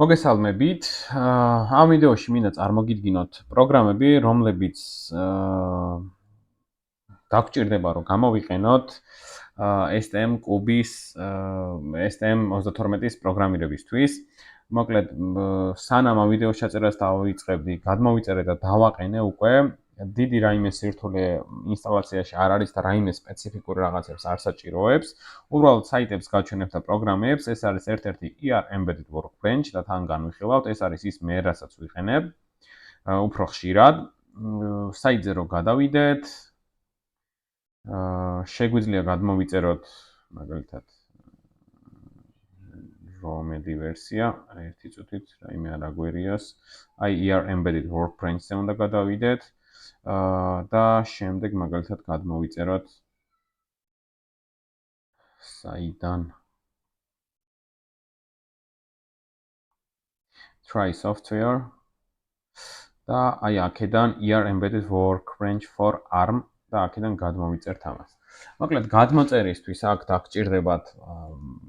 მოგესალმებით. ამ ვიდეოში მინდა წარმოგიდგინოთ პროგრამები, რომლებიც დაგვჭირდება რომ გამოვიყენოთ STM კუბის STM32-ის პროგრამირებისთვის. მოკლედ, სანამ ამ ვიდეოს ჩაწერას დავიწყებდი, გადმოვიწერე და დავაყენე უკვე. დიდი რაიმე სირთულე ინსტალაციაში არ არის და რაიმე სპეციფიკური რაღაცებს არ საჭიროებს. უბრალოდ საიტებს გაჩვენებთ და პროგრამებს. ეს არის ერთ-ერთი ER Embedded Workbench და თან განვიხილავთ. ეს არის ის მე, რასაც ვიყენებ უფრო ხშირად. საიტზე რო გადავიდეთ, შეგვიძლია გადმოვიწეროთ მაგალითად რომელი ვერსია, ერთი წუთით, რაიმე არ აგვერიოს. აი ER Embedded Workbench-ზე უნდა გადავიდეთ და შემდეგ მაგალითად გადმოვიწეროთ საიდან Try Software და აი აქედან ER Embedded Workbench for ARM და აქედან გადმოვიწერთ ამას. მოკლედ, გადმოწერისთვის აქ დაგჭირდებათ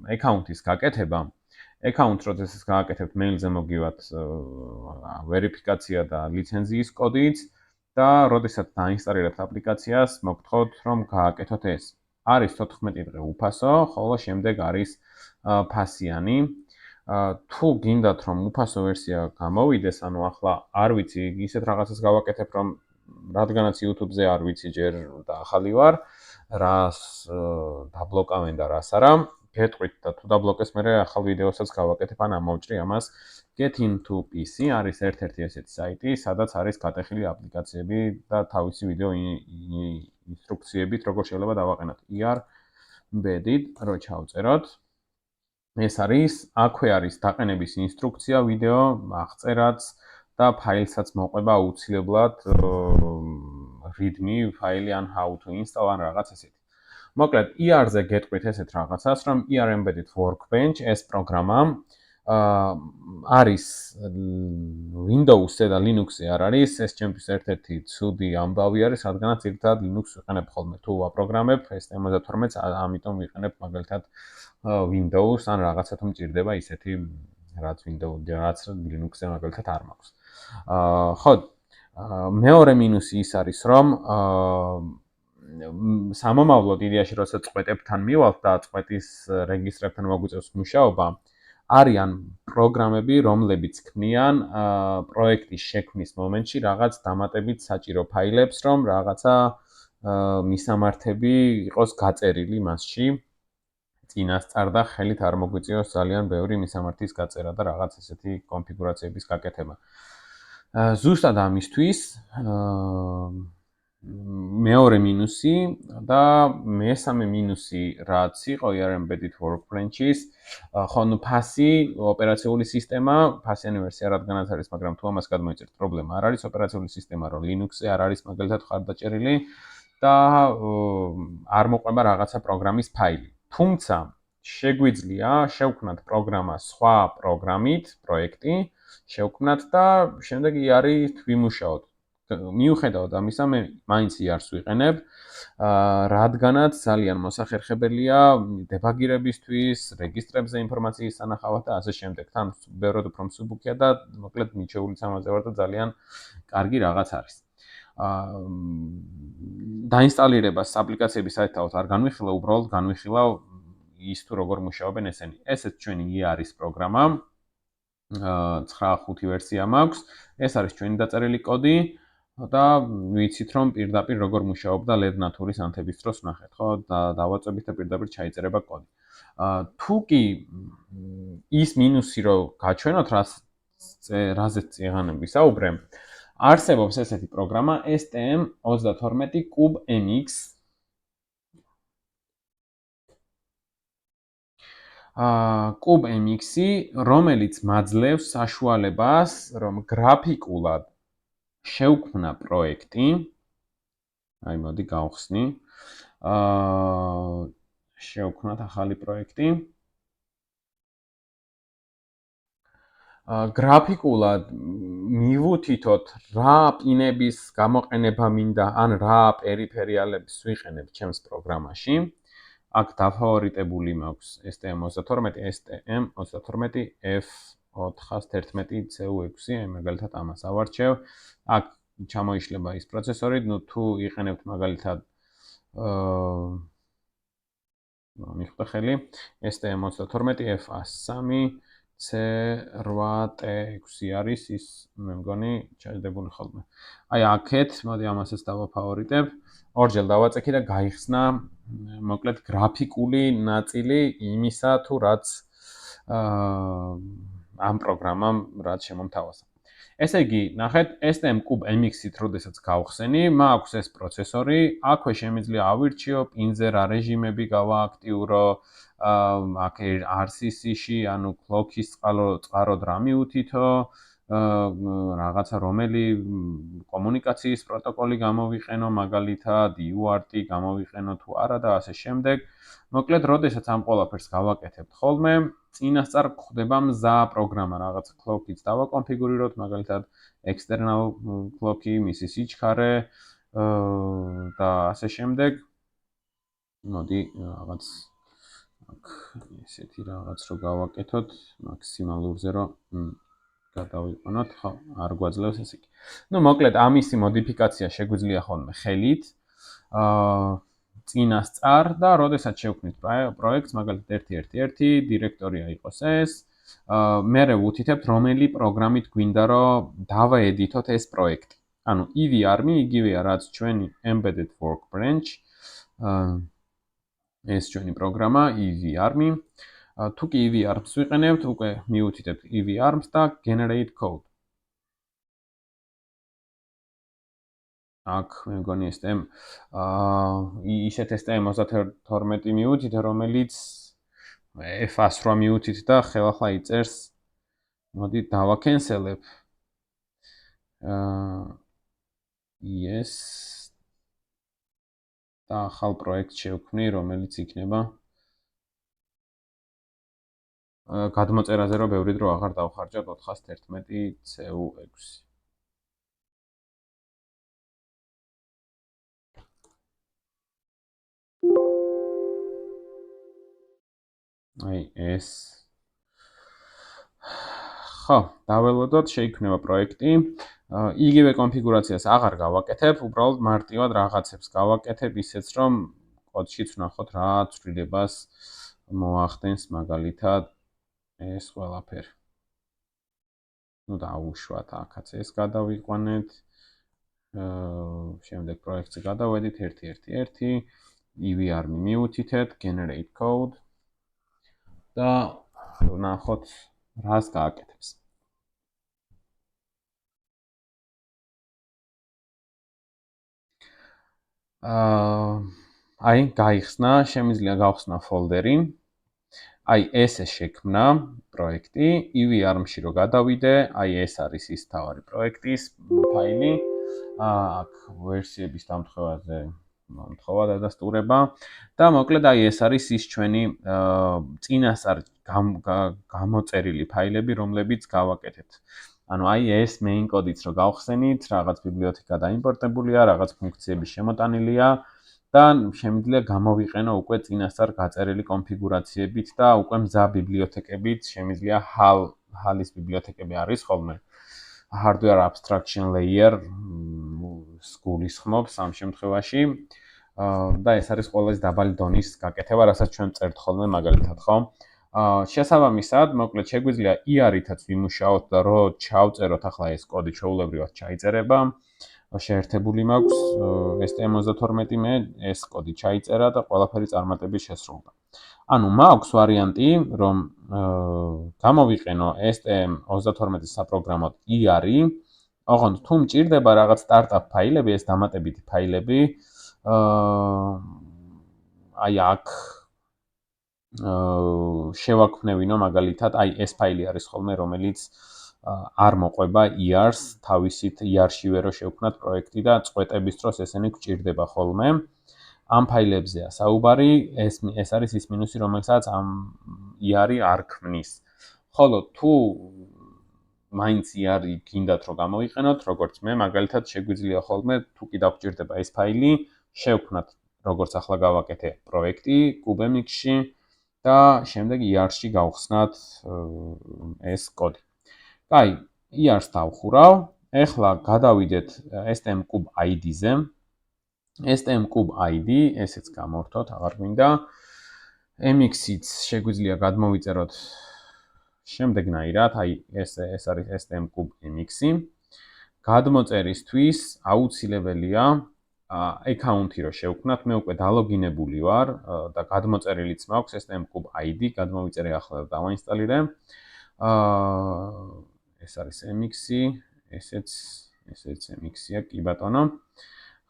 აკაუნტის გაკეთება. აკაუნტს როდესაც გააკეთებთ, მეილზე მოგივათ ვერიფიკაცია და ლიცენზიის კოდიც და როდესაც დაინსტალირებთ აპლიკაციას, მოგთხოვთ რომ გააკეთოთ ეს. არის 14 დღე უფასო, ხოლო შემდეგ არის ფასიანი. თუ გინდათ რომ უფასო ვერსია გამოვიდეს, ანუ ახლა არ ვიცი, ისეთ რაღაცას გავაკეთებ რომ რადგანაც YouTube-ზე არ ვიცი ჯერ და ახალი ვარ, რას დაბლოკავენ და რას არა, გეტყვით და თუ დაბლოკეს, მე ახალ ვიდეოსაც გავაკეთებ ან ამოვჭრი ამას. Get into PC არის ერთ-ერთი ესეთი საიტი, სადაც არის გატეხილი აპლიკაციები და თავისი ვიდეო ინსტრუქციებით, როგორ შეიძლება დავაყენოთ ER Embedded, რო ჩავწეროთ. ეს არის, აქვე არის დაყენების ინსტრუქცია, ვიდეო, აღწერაც და ფაილსაც მოყვება აუცილებლად readme ფაილი ან how to install ან რაღაც ესეთი. მოკლედ, ER-ზე გეტყვით ესეთ რაღაცას, რომ ER Embedded Workbench ეს პროგრამა არის Windows-ზე და Linux-ზე არ არის, ეს ჩემთვის ერთ-ერთი ცუდი ამბავი არის, რადგანაც ერთად Linux ვიყენებ ხოლმე. თუ ვაპროგრამებ STM32-ს, ამიტომ ვიყენებ მაგალითად Windows ან რაღაცა თუ მჭირდება ისეთი რაც Windows, რაც Linux-ზე მაგალითად არ მაქვს. ხო, მეორე მინუსი ის არის, რომ სამომავლოდ იდეაში როცა წვეტებთან მივალთ და წვეტის რეგისტრებთან მოგვიწევს მუშაობა, არიან პროგრამები, რომლებიც ქმნიან პროექტის შექმნის მომენტში რაღაც დამატებით საჭირო ფაილებს, რომ რაღაცა მისამართები იყოს გაწერილი მასში. წინასწარ და ხელით არ მოგვიწევს ძალიან ბევრი მისამართის გაწერა და რაღაც ესეთი კონფიგურაციების გაკეთება. ზუსტად ამისთვის მეორე მინუსი და მესამე მინუსი რაც იყო ER Embedded Workbench-ის, ხო, ნუ ფასი, ოპერაციული სისტემა, ფასიანი ვერსია რადგანაც არის, მაგრამ თუ ამას გადმოიწერთ, პრობლემა არ არის, ოპერაციული სისტემა რო Linux-ზე არ არის მაგალითად ხარდაჭერილი და არ მოყვება რაღაცა პროგრამის ფაილი. თუმცა შეგვიძლია შევქმნათ პროგრამა სხვა პროგრამით, პროექტი, შევქმნათ და შემდეგ ER-ით ვიმუშაოთ. მიუხედავად ამისა, მე მაინც ER-ს ვიყენებ, რადგანაც ძალიან მოსახერხებელია დებაგირებისთვის, რეგისტრებზე ინფორმაციის სანახავად და ასე შემდეგ. თან ბევრად უფრო მსუბუქია და მოკლედ მიჩეულიც ამაზე ვარ და ძალიან კარგი რაღაც არის. დაინსტალირებას აპლიკაციების საერთოდ არ განვიხილავ, უბრალოდ განვიხილავ ის თუ როგორ მუშაობენ ესენი. ესეც ჩვენი ER-ის პროგრამა. 9.5 ვერსია მაქვს. ეს არის ჩვენი დაწერილი კოდი და ვიცით რომ პირდაპირ როგორ მუშაობდა LED ნატურის ანთების დროს ნახეთ, ხო? და დავაწვევით და პირდაპირ ჩაიწერება კოდი. თუ კი ის მინუსი რო გაჩვენოთ, რაზეც წეღანები ვისაუბრე, არსებობს ესეთი პროგრამა STM32 CubeMX. CubeMX-ი, რომელიც მაძლევს საშუალებას, რომ გრაფიკულად შევქმნა პროექტი. აი, მოდი გავხსნი. შევქმნათ ახალი პროექტი. გრაფიკულად მივუთითოთ რა პინების გამოყენება მინდა ან რა პერიფერიალებს ვიყენებ ჩემს პროგრამაში. აქ დაფავორიტებული მაქვს STM32, STM32F 411CU6, აი მაგალითად ამას ავარჩევ. აქ ჩამოიშლება ის პროცესორი, თუ იყენებთ მაგალითად მიხდა ხელი STM32F103 C8T6 არის ის, მე მგონი, ჩაჯდებული ხოლმე. აი აქეთ, მოდი ამასაც დავაფავორიტებ. ორჯერ დავაწექი და გაიხსნა, მოკლედ გრაფიკული ნაწილი იმისა, თუ რაც ამ პროგრამამ რაც შემომთავაზა. ესე იგი, ნახეთ, STM3MX-ით როდესაც გავხსენი, მაქვს ეს პროცესორი, აქვე შემიძლია ავირჩიო, პინზე რა რეჟიმები გავააქტიურო, აქ RCC-ში, ანუ clock-ის წყაროდ რა მიუთითო, რაღაცა რომელი კომუნიკაციის პროტოკოლი გამოვიყენო, მაგალითად UART გამოვიყენო თუ არა და ასე შემდეგ. მოკლედ, როდესაც ამ ყველაფერს გავაკეთებთ ხოლმე, წინასწარ გვხდება მზა პროგრამა, რაღაც clock-იც დავაკონფიგურიროთ, მაგალითად external clock-ი, მისი სიჩქარე და ასე შემდეგ. მოდი რაღაც აქ ესეთი რაღაც რო გავაკეთოთ, მაქსიმალურზე რო გადავიყვანოთ, ხო, არ გვაძლევს ეს იგი. ნუ მოკლედ ამისი მოდიფიკაცია შეგვიძლია ხოლმე ხელით. წინასწარ და როდესაც შევქმნით პროექტს, მაგალითად 1.1.1 დირექტორია იყოს ეს, მერე ვუთითებთ რომელი პროგრამით გვინდა რომ დავაედითოთ ეს პროექტი. ანუ EVARM-ი იგივეა რაც ჩვენი embedded workbench, ეს ჩვენი პროგრამა EVARM-ი. თუ კი EVARM-ს ვიყენებთ, უკვე მიუთითებთ EVARM-ს და generate code. აქ მე მგონი STM ისეთ STM32 მიუთით, რომელიც F108 მიუთით და ხელახლა იწერს. მოდი დავაკენსელებ. Yes. და ახალ პროექტს შევქმნი, რომელიც იქნება გადმოწერაზე რომ ბევრი დრო აღარ დავხარჯავ 411CU6. აი ეს ხო, დაველოდოთ, შეიქმნება პროექტი. იგივე კონფიგურაციას აღარ გავაკეთებ, უბრალოდ მარტივად რაღაცებს გავაკეთებ, ისეც რომ კოდშიც ვნახოთ რა ცვლილებას მოახდენს მაგალითად ეს ყველაფერი. ნუ დაუშვათ აქაც ეს გადავიყვანეთ. შემდეგ პროექტზე გადავედით 1.1.1 EVARM-ი მიუთითეთ, generate code და ვნახოთ რას გააკეთებს. აი, გაიხსნა, შემიძლია გავხსნა ფოლდერი. აი, ესე შექმნა პროექტი, EVARM-ში რო გადავიდე, აი ეს არის ის თავარი პროექტის ფაილი. აქ ვერსიების დამთხევაზე მომთხოვა დადასტურება და მოკლედ აი ეს არის ის ჩვენი წინასწარ გამოწერილი ფაილები, რომლებიც გავაკეთებთ. ანუ აი ეს main code-იც რო გავხსენით, რაღაც ბიბლიოთეკა დაიმპორტებულია, რაღაც ფუნქციები შემოტანილია და შემიძლია გამოვიყენო უკვე წინასწარ გაწერილი კონფიგურაციებით და უკვე მზა ბიბლიოთეკებით, შემიძლია HAL-ის ბიბლიოთეკები არის ხოლმე. Hardware abstraction layer გულისხმობს ამ შემთხვევაში და ეს არის ყველაზე დაბალი დონის გაკეთება, რასაც ჩვენ წერთ ხოლმე მაგალითად, ხო? შესაბამისად, მოკლედ შეგვიძლია IR-ითაც ვიმუშაოთ და რო ჩავწეროთ ახლა ეს კოდი ჩვეულებრივად ჩაიწერება. შეერთებული მაქვს STM32 მე ეს კოდი ჩაიწერა და ყველაფერი წარმატებით შესრულდა. ანუ მაქვს ვარიანტი, რომ გამოვიყენო STM32-ის საპროგრამოდ IR-ი, ოღონდ თუ მჭირდება რაღაც სტარტაპ ფაილები, ეს დამატებითი ფაილები, აი აქ შევაქმნევინო მაგალითად, აი ეს ფაილი არის ხოლმე, რომელიც არ მოყვება IR-ს, თავისით IR-შივე რო შევქმნათ პროექტი და წვეტების დროს ესენი გვჭირდება ხოლმე. ამ ფაილებზეა საუბარი, ეს არის ის მინუსი, რომელსაც ამ IR-ი არ ქმნის. ხოლო თუ მაინც IR-ი გინდათ რომ გამოვიყენოთ, როგორც მე, მაგალითად შეგვიძლია ხოლმე, თუ კი დაგჭირდება ეს ფაილი, შევქმნათ, როგორც ახლა გავაკეთე პროექტი, CubeMX-ში და შემდეგ ER-ში გავხსნათ ეს კოდი. კაი, ER-ს დავხურავ. ეხლა გადავიდეთ STM-Cube ID-ზე. STM-Cube ID, ესეც გამორთოთ, აღარ გვინდა. MX-იც შეგვიძლია გადმოვიწეროთ შემდეგნაირად, აი ეს არის STM-Cube MX-ი. გადმოწერისთვის აუცილებელია აკაუნთი რო შევქმნათ, მე უკვე დალოგინებული ვარ და გადმოწერილიც მაქვს STM-Cube ID, გადმოვიწერე ახლა და დავაინსტალირე. ეს არის MX-ი, ესეც MX-ია, კი ბატონო.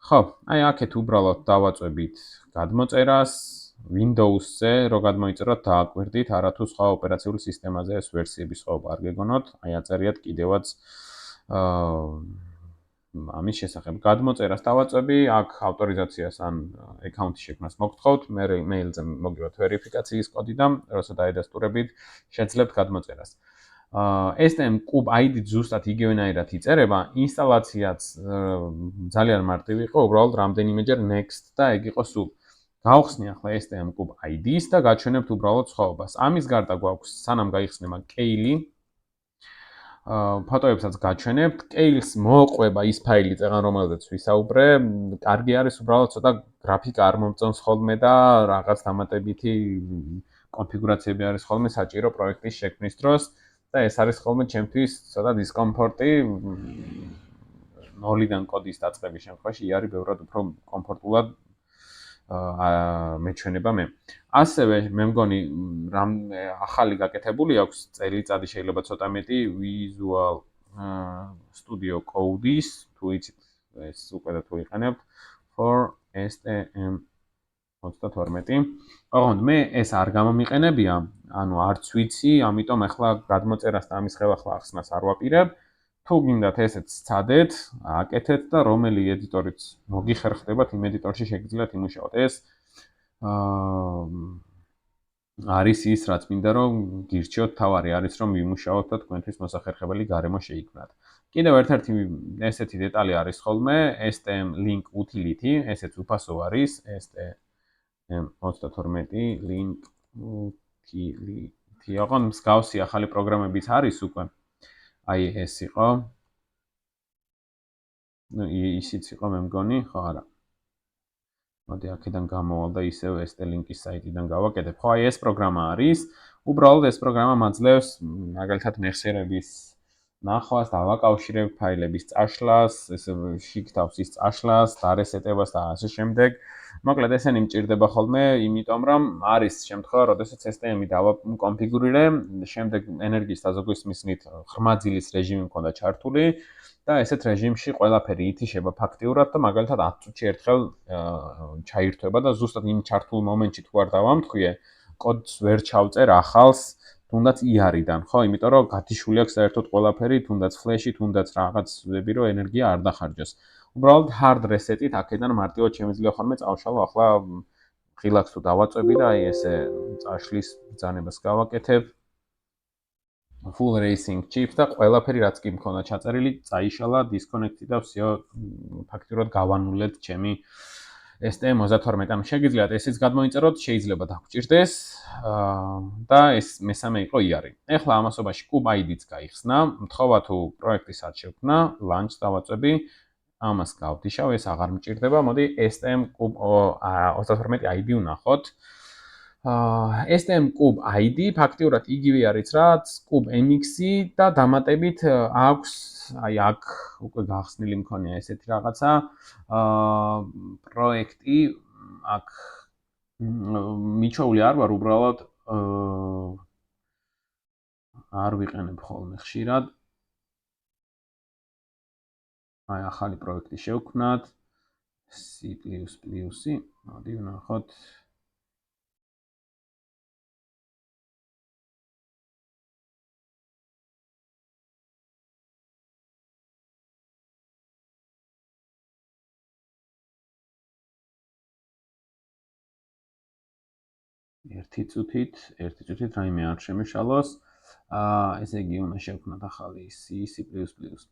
ხო, აი აქეთ უბრალოდ დავაწვევით გადმოწერას, Windows-ზე რო გადმოიწეროთ დააკვირდით, არათუ სხვა ოპერაციული სისტემაზე ეს ვერსიების ყოფა არ გეგონოთ, აი აწერიათ კიდევაც ამის შესახებ გადმოწერას დავაწვევი, აქ ავტორიზაციას ან აკაუნთი შექმნას მოგთხოვთ, მე მეილზე მოგივათ ვერიფიკაციის კოდი და როცა დაედასტურებით, შეძლებთ გადმოწერას. STM-Cube ID ზუსტად იგივენაირად იწერება, ინსტალაციაც ძალიან მარტივი იყო, უბრალოდ რამდენიმეჯერ next და ეგ იყო სულ. გავხსნი ახლა STM-Cube ID-ს და გაჩვენებთ უბრალოდ სხვაობას. ამის გარდა გვაქვს სანამ გაიხსნება კეილი, ფოტოებსაც გაჩვენებთ. კეილს მოყვება ის ფაილი წეღან რომელზეც ვისაუბრე. კარგი არის უბრალოდ ცოტა გრაფიკა არ მომწონს ხოლმე და რაღაც დამატებითი კონფიგურაციები არის ხოლმე საჭირო პროექტის შექმნის დროს და ეს არის ხოლმე ჩემთვის ცოტა დისკომფორტი. 0-დან კოდის დაწყების შემთხვევაში არის ბევრად უფრო კომფორტულად მეჩვენება მე. ასევე მე მგონი რამ ახალი გაკეთებული აქვს წელიწადი შეიძლება ცოტა მეტი Visual Studio Code-ის, თუ იცით ეს უკვე და თუ იყენებთ for STM32. ოღონდ მე ეს არ გამომიყენებია, ანუ არც ვიცი, ამიტომ ახლა გადმოწერას და ამის ხელახლა ახსნას არ ვაპირებ. თუ გინდათ ესეც სცადეთ, აკეთეთ და რომელი ედიტორიც მოგიხერხდებათ, იმ ედიტორში შეგიძლიათ იმუშაოთ. ეს არის ის, რაც მინდა რომ გირჩიოთ, თავარი არის რომ ვიმუშაოთ და თქვენთვის მოსახერხებელი გარემო შეიქმნათ. კიდევ ერთ-ერთი ესეთი დეტალი არის ხოლმე, STM link utility, ესეც უფასო არის, STM32 link utility. ოღონდ მსგავსი ახალი პროგრამებიც არის უკვე. აი ეს იყო. ნუ ისიც იყო მე მგონი, ხო არა. მოდი აქედან გამოვალ და ისევ ST-Link-ის საიტიდან გავაკეთებ. ხო, აი ეს პროგრამა არის. უბრალოდ ეს პროგრამა მაძლევს მაგალითად მეხსიერების ნახვას, დავაკავშირებ ფაილების წაშლას, ესე შიგ-თავს ის წაშლას, დარესეტებას და ასე შემდეგ. მოკლედ ესენი მჭირდება ხოლმე, იმიტომ რომ არის შემთხვევა, როდესაც STM-ი დავაკონფიგურირე, შემდეგ ენერგიის დაზოგვის მიზნით ხმაძილის რეჟიმი მქონდა ჩართული. და ესეთ რეჟიმში ყველაფერი ითიშება ფაქტიურად და მაგალითად 10 წუთში ერთხელ ჩაირთვება და ზუსტად იმ ჩართულ მომენტში თუ არ დავამთხვიე, კოდს ვერ ჩავწერ ახალს, თუნდაც ER-დან, ხო, იმიტომ რომ გათიშული აქვს საერთოდ ყველაფერი, თუნდაც ფლეში, თუნდაც რაღაცები, რომ ენერგია არ დახარჯოს. უბრალოდ hard reset-ით აქედან მარტივად შემიძლია ხოლმე წავშალო, ახლა ღილაკს თუ დავაწვევი და აი ესე წაშლის ბრძანებას გავაკეთებ. full racing chips და ყველაფერი რაც კი მქონდა ჩაწერილი, წაიშალა, disconnect-ი და всё ფაქტიურად გავანულეთ ჩემი STM32. ანუ შეგიძლიათ ესეც გადმოიწეროთ, შეიძლება დაგჭირდეს და ეს მესამე იყო ER-ი. ეხლა ამასობაში Cube ID-ც გაიხსნა, მთხოვა თუ პროექტის არ შევქმნა, launch დავაწვევი, ამას გავდიშავ, ეს აღარ მჭირდება, მოდი STM-Cube 32 ID ვნახოთ. STM-Cube ID ფაქტიურად იგივე არის, რაც Cube MX-ი და დამატებით აქვს, აი აქ უკვე გახსნილი მქონია ესეთი რაღაცა, პროექტი აქ მიჩვეული არ ვარ, უბრალოდ არ ვიყენებ ხოლმე ხშირად. აი ახალი პროექტი შევქმნათ, C++-ი, მოდი ვნახოთ. ერთი წუთით რაიმე არ შემეშალოს. ესე იგი უნდა შევქმნათ ახალი C++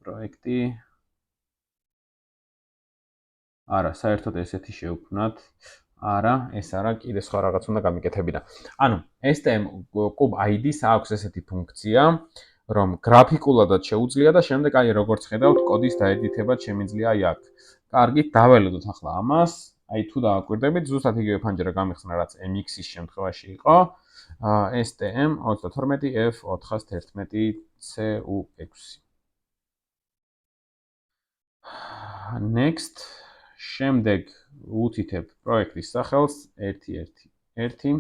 პროექტი. არა, საერთოდ ესეთი შევქმნათ. არა, ეს არა, კიდე სხვა რაღაც უნდა გამიკეთებინა. ანუ STM კუბ ID-ს აქვს ესეთი ფუნქცია, რომ გრაფიკულადაც შეუძლია და შემდეგ აი როგორც ხედავთ, კოდის დაედიტება შემიძლია აი აქ. კარგი, დაველოდოთ ახლა ამას. აი თუ დააკვირდებით, ზუსტად იგივე ფანჯარა გამიხსნა, რაც MX-ის შემთხვევაში იყო. STM 32F411CU6. Next, შემდეგ უთითებ პროექტის სახელს 1.1.1.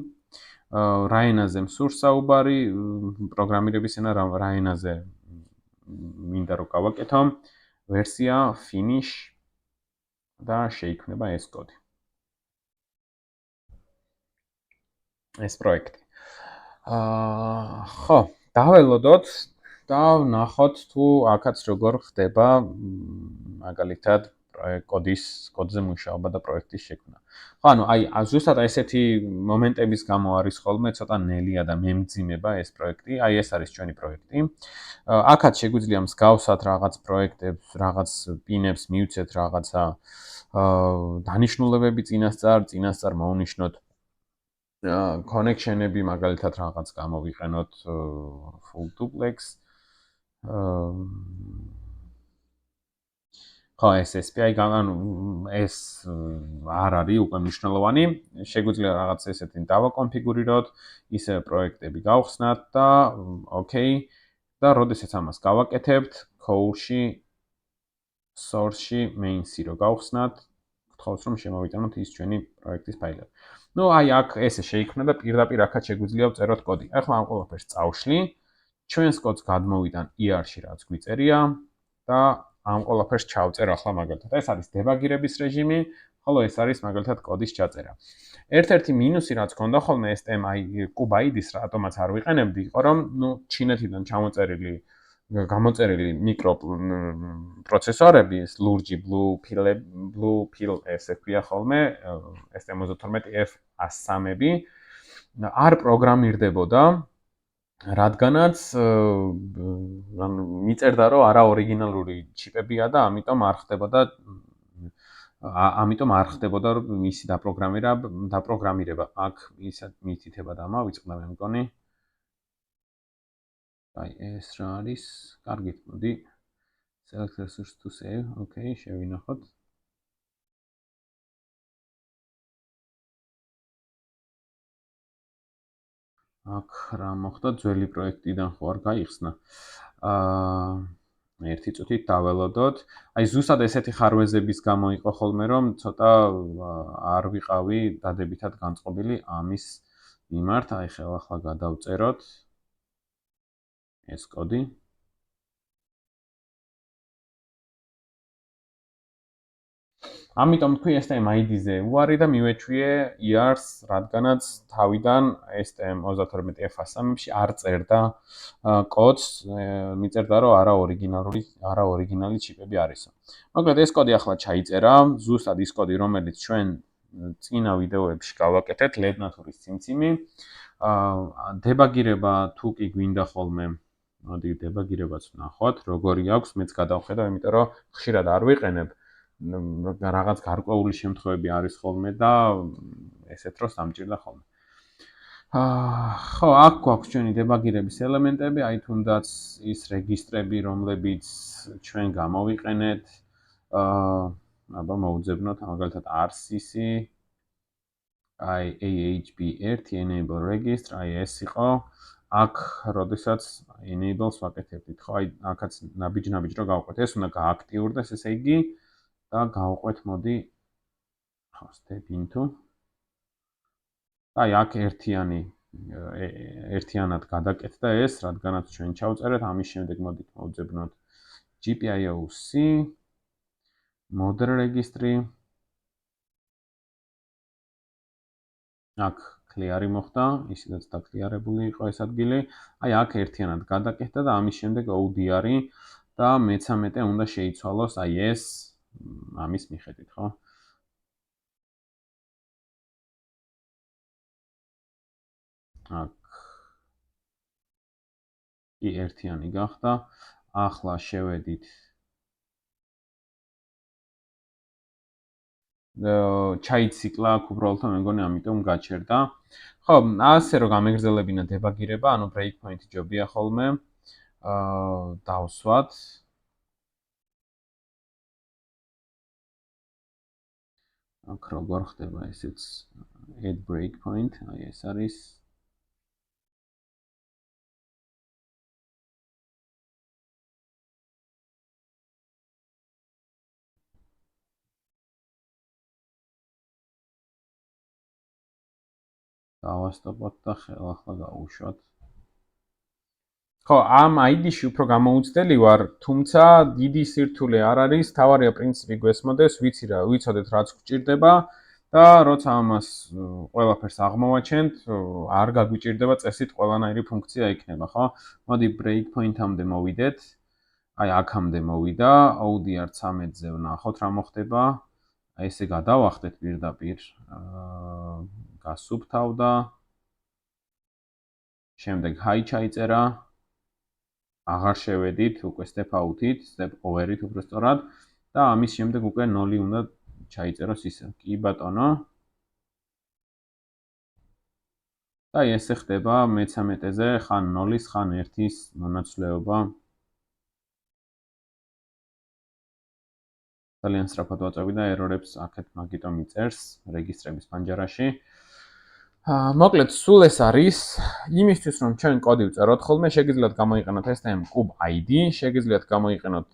რა ენაზე მსურს საუბარი, პროგრამირების ენა რა ენაზე მინდა რომ გავაკეთო, ვერსია finish და შეიქმნება ეს კოდი. ეს პროექტი. ხო, დაველოდოთ და ვნახოთ თუ აქაც როგორ ხდება მაგალითად კოდზე მუშაობა და პროექტის შექმნა. ხო, ანუ აი ზუსტად ესეთი მომენტების გამო არის ხოლმე ცოტა ნელია და მემძიმება ეს პროექტი. აი ეს არის ჩვენი პროექტი. აქაც შეგვიძლია მსგავსად რაღაც პროექტებს, რაღაც პინებს მივცეთ რაღაცა დანიშნულებები წინასწარ მოვნიშნოთ connection-ები მაგალითად რაღაც გამოვიყენოთ full duplex ხო ეს SPI ანუ ეს არ არის უკვე მნიშვნელოვანი შეგვიძლია რაღაც ესეთი დავაკონფიგურიროთ ისე პროექტები გავხსნათ და ოკეი და როდესაც ამას გავაკეთებთ core-ში source-ში main-ში რო გავხსნათ გთხოვთ რომ შემოვიტანოთ ის ჩვენი პროექტის ფაილები. Ну, აი აქ ესე შეიქმნა და პირდაპირ აქაც შეგვიძლია ვწეროთ კოდი. ახლა ამ ყველაფერს წავშლი. ჩვენს კოდს გადმოვიტან ER-ში რაც გვიწერია და ამ ყველაფერს ჩავწერ ახლა მაგალითად. ეს არის დებაგირების რეჟიმი, ხოლო ეს არის მაგალითად კოდის ჩაწერა. ერთ-ერთი მინუსი რაც ქონდა ხოლმე STM კუბ ID-ს რატომაც არ ვიყენებდი, იყო რომ ჩინეთიდან გამოწერილი მიკრო პროცესორები, ლურჯი blue pill ესე ქვია ხოლმე, STM32F103-ები არ პროგრამირდებოდა, რადგანაც მიწერდა რომ არა ორიგინალური ჩიპებია და ამიტომ არ ხდებოდა მისი დაპროგრამირება. აქ ისეთ მითითება და მოვიწყდა მე მგონი. აი ეს რა არის? კარგით, მოდი. Select resource to save. Okay, შევინახოთ. აქ რა მოხდა ძველი პროექტიდან ხო არ გაიხსნა. ერთი წუთით დაველოდოთ. აი ზუსტად ესეთი ხარვეზების გამო იყო ხოლმე რომ ცოტა არ ვიყავი დადებითად განწყობილი ამის მიმართ. აი ახლა გადავწეროთ ეს კოდი. ამიტომ თქვი STM ID-ზე უარი და მივეჩვიე ER-ს, რადგანაც თავიდან STM 32F103-ში არ წერდა კოდს, მიწერდა რომ არა ორიგინალი ჩიპები არისო. მოკლედ ეს კოდი ახლა ჩაიწერა, ზუსტად ის კოდი, რომელიც ჩვენ წინა ვიდეოებში გავაკეთეთ, LED-ნათურის ციმციმი. დებაგირება თუ კი გვინდა ხოლმე, მოდი დებაგირებაც ვნახოთ, როგორი აქვს, მეც გადავხედავ, იმიტომ რომ ხშირად არ ვიყენებ რაღაც გარკვეული შემთხვევები არის ხოლმე და ესეთ დროს დამჭირდა ხოლმე. ხო, აქ გვაქვს ჩვენი დებაგირების ელემენტები, აი თუნდაც ის რეგისტრები, რომლებიც ჩვენ გამოვიყენეთ. აბა მოვუძებნოთ მაგალითად RCC, აი AHB1 enable register, აი ეს იყო. აქ როდესაც enable-ს ვაკეთებდით, ხო, აი აქაც ნაბიჯ რო გავყვეთ, ეს უნდა გააქტიურდეს, ესე იგი და გავყვეთ მოდი ხო step into აი აქ ერთიანად გადაკეთდა ეს რადგანაც ჩვენ ჩავწერეთ ამის შემდეგ მოდით მოვძებნოთ GPIO-C model registry აქ clear-ი მოხდა ისედაც დაკლიარებული იყო ეს ადგილი აი აქ ერთიანად გადაკეთდა და ამის შემდეგ ODR-ი და მე-13 უნდა შეიცვალოს აი ეს ამის მიხედვით ხო აქ კი ერთიანი გახდა. ახლა შევედით ჩაიციკლა აქ უბრალოდ მე მგონი ამიტომ გაჩერდა. ხო, ასე რომ გამეგრძელებინა დებაგირება, ანუ break point ჯობია ხოლმე. დავსვათ. აქ როგორ ხდება ესეც add break point, აი ეს არის. დავასტოპოთ და ხელახლა გავუშვათ. ხო, ამ ID-ში უფრო გამოუცდელი ვარ, თუმცა დიდი სირთულე არ არის, თავარია პრინციპი გვესმოდეს, ვიცოდეთ რაც გვჭირდება და როცა ამას ყველაფერს აღმოვაჩენთ, არ გაგვიჭირდება წესით ყველანაირი ფუნქცია იქნება, ხო? მოდი breakpoint-ამდე მოვიდეთ. აი აქამდე მოვიდა, ODR 13-ზე ვნახოთ რა მოხდება. აი ესე გადავახდეთ პირდაპირ. გასუფთავდა. შემდეგ hi ჩაიწერა. აღარ შევედით, უკვე step out-ით, step over-ით უბრალოდ და ამის შემდეგ უკვე 0 უნდა ჩაიწეროს ისე. კი ბატონო. და ესე ხდება მე-13-ზე ხან 0-ის, ხან 1-ის მონაცვლეობა. ძალიან სწრაფად ვაწევი და error-ებს აქეთ მაგიტომ იწერს რეგისტრების პანჯარაში. მოკლედ, სულ ეს არის იმისთვის, რომ ჩვენ კოდი ვწეროთ ხოლმე, შეგიძლიათ გამოიყენოთ STM Cube ID, შეგიძლიათ გამოიყენოთ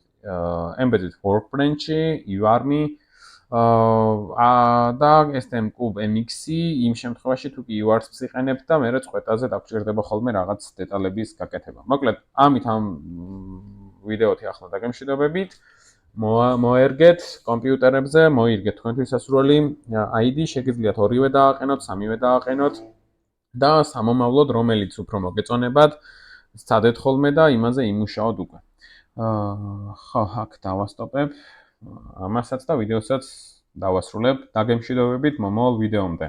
embedded workbench-ი, UARM-ი და STM Cube MX-ი იმ შემთხვევაში თუ კი UART-ს იყენებთ და მე წყვეტაზე დაგჭირდება ხოლმე რაღაც დეტალების გაკეთება. მოკლედ, ამით ამ ვიდეოთი ახლა დაგემშვიდობებით. მოერგეთ კომპიუტერებზე, მოირგეთ თქვენთვის სასურველი ID, შეგიძლიათ ორივე დააყენოთ, სამივე დააყენოთ და სამომავლოდ რომელიც უფრო მოგეწონებათ, სცადეთ ხოლმე და იმაზე იმუშაოთ უკვე. ხო, აქ დავასტოპებ ამასაც და ვიდეოსაც დავასრულებ. დაგემშვიდობებით მომავალ ვიდეომდე.